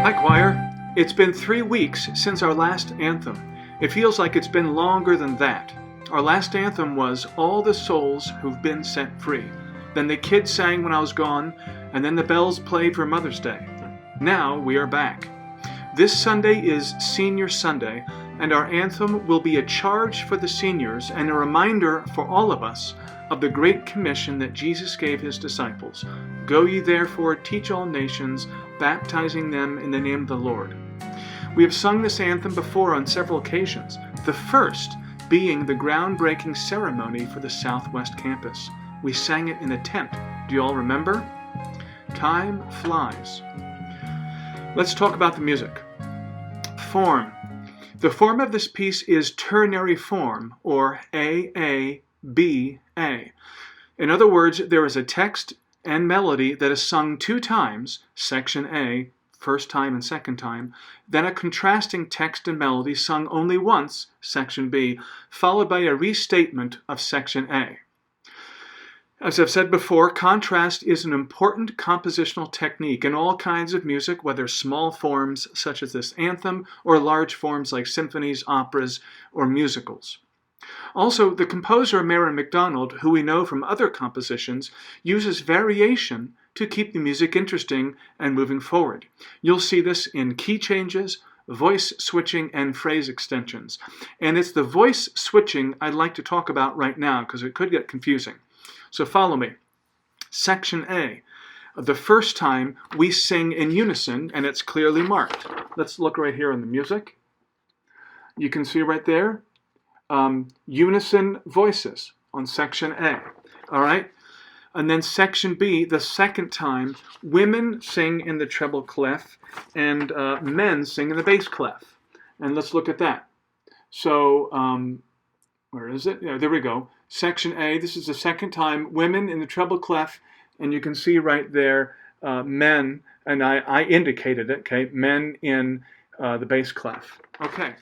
Hi, choir. It's been 3 weeks since our last anthem. It feels like it's been longer than that. Our last anthem was All the Souls Who've Been Set Free. Then the kids sang when I was gone, and then the bells played for Mother's Day. Now we are back. This Sunday is Senior Sunday, and our anthem will be a charge for the seniors and a reminder for all of us of the great commission that Jesus gave his disciples. Go ye therefore, teach all nations, baptizing them in the name of the Lord. We have sung this anthem before on several occasions, the first being the groundbreaking ceremony for the Southwest campus. We sang it in a tent. Do you all remember? Time flies. Let's talk about the music. Form. The form of this piece is ternary form, or A-A-B-A. In other words, there is a text and melody that is sung 2 times, section A, first time and second time, then a contrasting text and melody sung only once, section B, followed by a restatement of section A. As I've said before, contrast is an important compositional technique in all kinds of music, whether small forms such as this anthem or large forms like symphonies, operas, or musicals. Also, the composer McDonald, who we know from other compositions, uses variation to keep the music interesting and moving forward. You'll see this in key changes, voice switching, and phrase extensions. And it's the voice switching I'd like to talk about right now because it could get confusing. So follow me. Section A. The first time we sing in unison, and it's clearly marked. Let's look right here in the music. You can see right there, unison voices on section A. All right? And then section B, the second time, women sing in the treble clef and men sing in the bass clef. And let's look at that. So, where is it? Yeah, there we go. Section A, this is the second time, women in the treble clef, and you can see right there, men, and I indicated it, okay, men in the bass clef. Okay,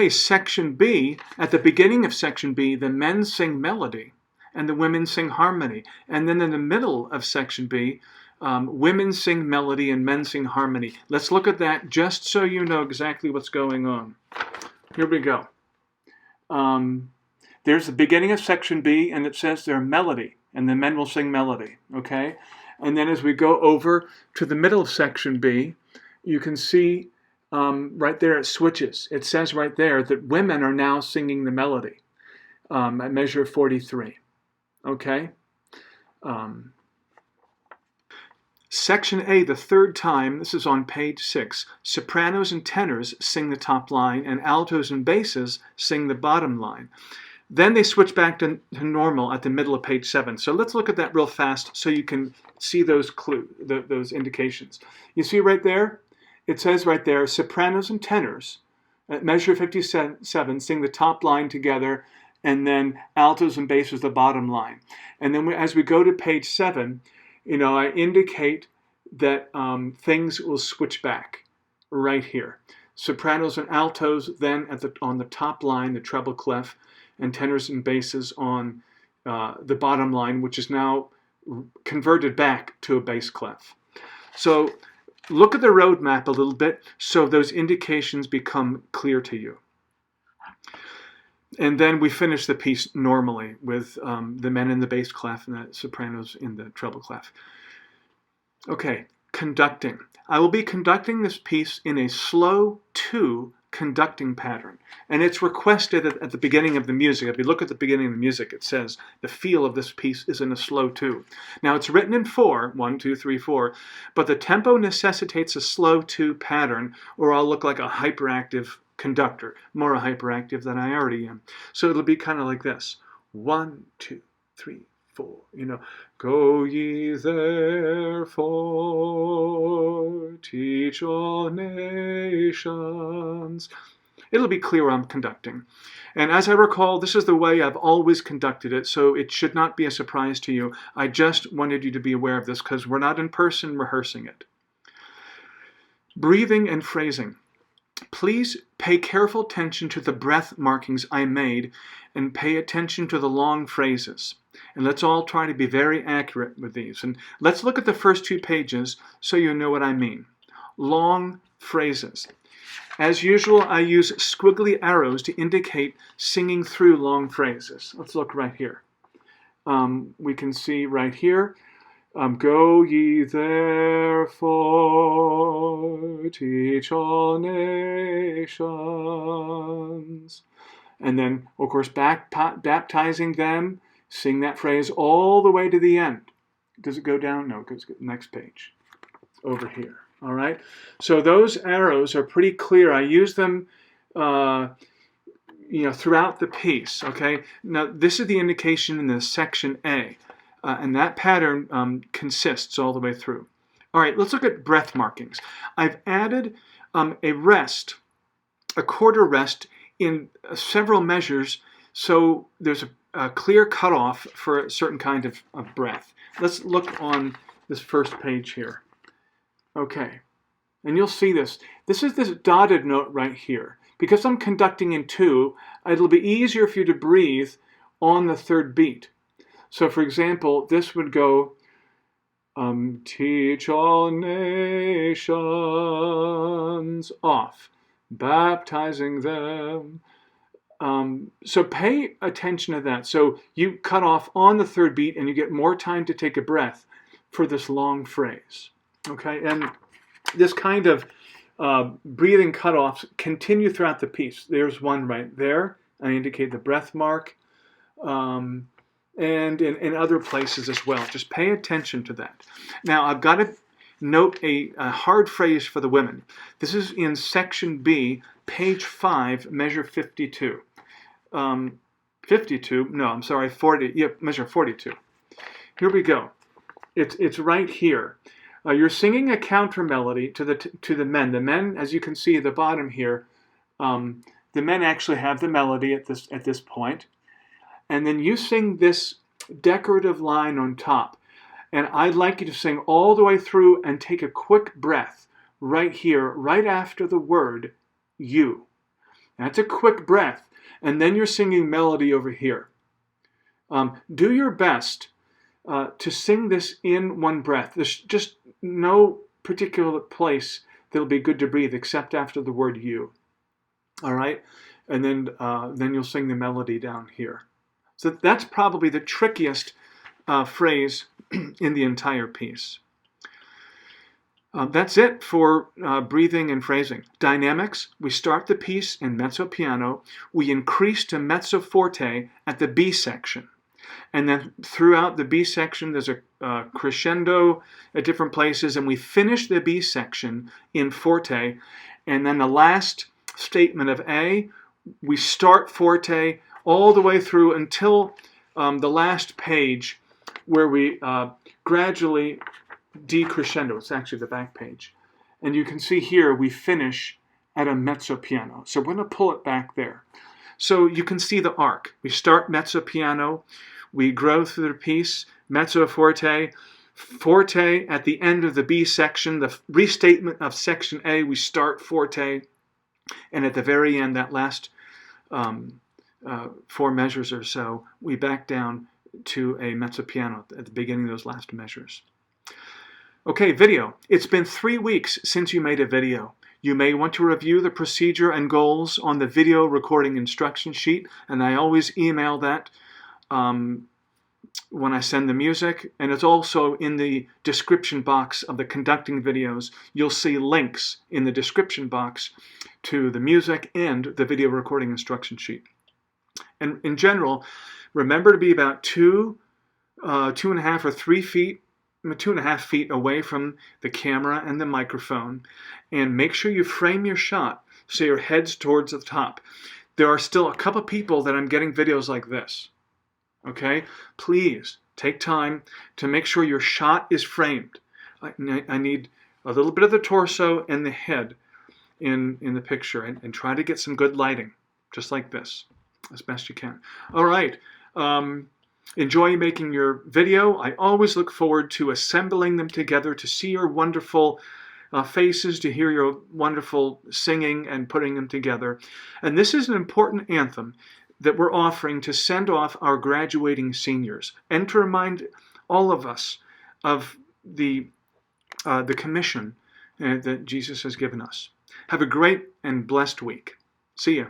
section B, at the beginning of section B, the men sing melody, and the women sing harmony. And then in the middle of section B, women sing melody and men sing harmony. Let's look at that just so you know exactly what's going on. Here we go. There's the beginning of section B, and it says their melody, and the men will sing melody, okay? And then as we go over to the middle of section B, you can see right there it switches. It says right there that women are now singing the melody at measure 43, okay? Section A, the third time, this is on page 6, sopranos and tenors sing the top line, and altos and basses sing the bottom line. Then they switch back to normal at the middle of page 7. So let's look at that real fast so you can see those those indications. You see right there? It says right there, sopranos and tenors at measure 57 sing the top line together, and then altos and basses the bottom line. And then as we go to page 7, I indicate that things will switch back right here. Sopranos and altos then on the top line, the treble clef, and tenors and basses on the bottom line, which is now converted back to a bass clef. So look at the roadmap a little bit so those indications become clear to you. And then we finish the piece normally with the men in the bass clef and the sopranos in the treble clef. Okay, conducting. I will be conducting this piece in a slow 2 conducting pattern. And it's requested at the beginning of the music. If you look at the beginning of the music, it says the feel of this piece is in a slow 2. Now it's written in 4, 1, 2, 3, 4, but the tempo necessitates a slow 2 pattern, or I'll look like a hyperactive conductor, more hyperactive than I already am. So it'll be kind of like this. 1, 2, 3, 4. Go ye therefore, teach all nations. It'll be clear I'm conducting. And as I recall, this is the way I've always conducted it, so it should not be a surprise to you. I just wanted you to be aware of this because we're not in person rehearsing it. Breathing and phrasing. Please pay careful attention to the breath markings I made and pay attention to the long phrases. And let's all try to be very accurate with these. And let's look at the first 2 pages so you know what I mean. Long phrases. As usual, I use squiggly arrows to indicate singing through long phrases. Let's look right here. We can see right here, go ye therefore, teach all nations. And then, of course, baptizing them, sing that phrase all the way to the end. Does it go down? No, it goes to the next page. Over here. All right? So those arrows are pretty clear. I use them throughout the piece. Okay? Now, this is the indication in the section A. And that pattern consists all the way through. All right, let's look at breath markings. I've added a rest, a quarter rest, in several measures, so there's a clear cutoff for a certain kind of breath. Let's look on this first page here. Okay, and you'll see this. This is this dotted note right here. Because I'm conducting in 2, it'll be easier for you to breathe on the 3rd beat. So for example, this would go, teach all nations, off. Baptizing them. So pay attention to that. So you cut off on the 3rd beat and you get more time to take a breath for this long phrase. Okay, and this kind of breathing cutoffs continue throughout the piece. There's one right there. I indicate the breath mark. And in other places as well. Just pay attention to that. Now I've got to note a hard phrase for the women. This is in section B, page 5, measure 52. 52? No, I'm sorry, 40. Yep, measure 42. Here we go. It's right here. You're singing a counter melody to the men. The men, as you can see at the bottom here, the men actually have the melody at this point, and then you sing this decorative line on top. And I'd like you to sing all the way through and take a quick breath right here, right after the word you. That's a quick breath. And then you're singing melody over here. Do your best to sing this in one breath. There's just no particular place that'll be good to breathe except after the word you. All right? And then you'll sing the melody down here. So that's probably the trickiest phrase in the entire piece. That's it for breathing and phrasing. Dynamics, we start the piece in mezzo piano. We increase to mezzo forte at the B section. And then throughout the B section, there's a crescendo at different places. And we finish the B section in forte. And then the last statement of A, we start forte all the way through until the last page, where we gradually decrescendo. It's actually the back page. And you can see here we finish at a mezzo piano. So we're going to pull it back there. So you can see the arc. We start mezzo piano. We grow through the piece, mezzo forte. Forte at the end of the B section. The restatement of section A, we start forte. And at the very end, that last 4 measures or so, we back down to a mezzo piano at the beginning of those last measures. Okay, video. It's been 3 weeks since you made a video. You may want to review the procedure and goals on the video recording instruction sheet, and I always email that when I send the music, and it's also in the description box of the conducting videos. You'll see links in the description box to the music and the video recording instruction sheet. And in general, remember to be about 2.5 or 3 feet, 2.5 feet away from the camera and the microphone, and make sure you frame your shot so your head's towards the top. There are still a couple people that I'm getting videos like this. Okay? Please take time to make sure your shot is framed. I need a little bit of the torso and the head in the picture, and try to get some good lighting, just like this, as best you can. All right. Enjoy making your video. I always look forward to assembling them together, to see your wonderful faces, to hear your wonderful singing and putting them together. And this is an important anthem. that we're offering to send off our graduating seniors, and to remind all of us of the commission that Jesus has given us. Have a great and blessed week. See ya.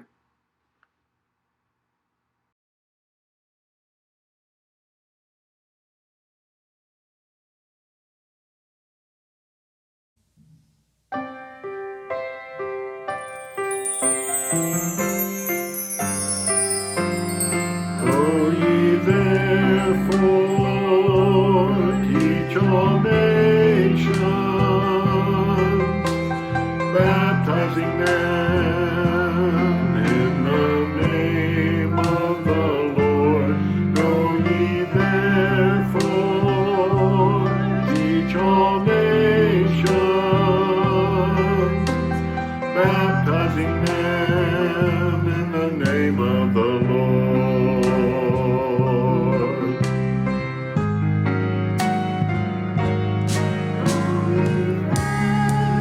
Go ye therefore, teach all nations, baptizing them in the name of the Lord. Go ye therefore, teach all nations, baptizing them in the name of the Lord.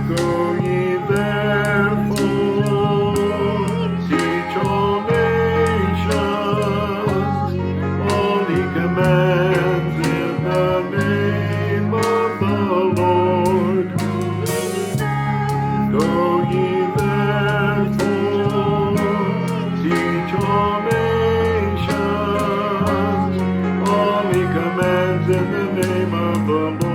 Go ye therefore, teach all nations, all he commands in the name of the Lord. Go ye therefore, teach all nations, all he commands in the name of the Lord.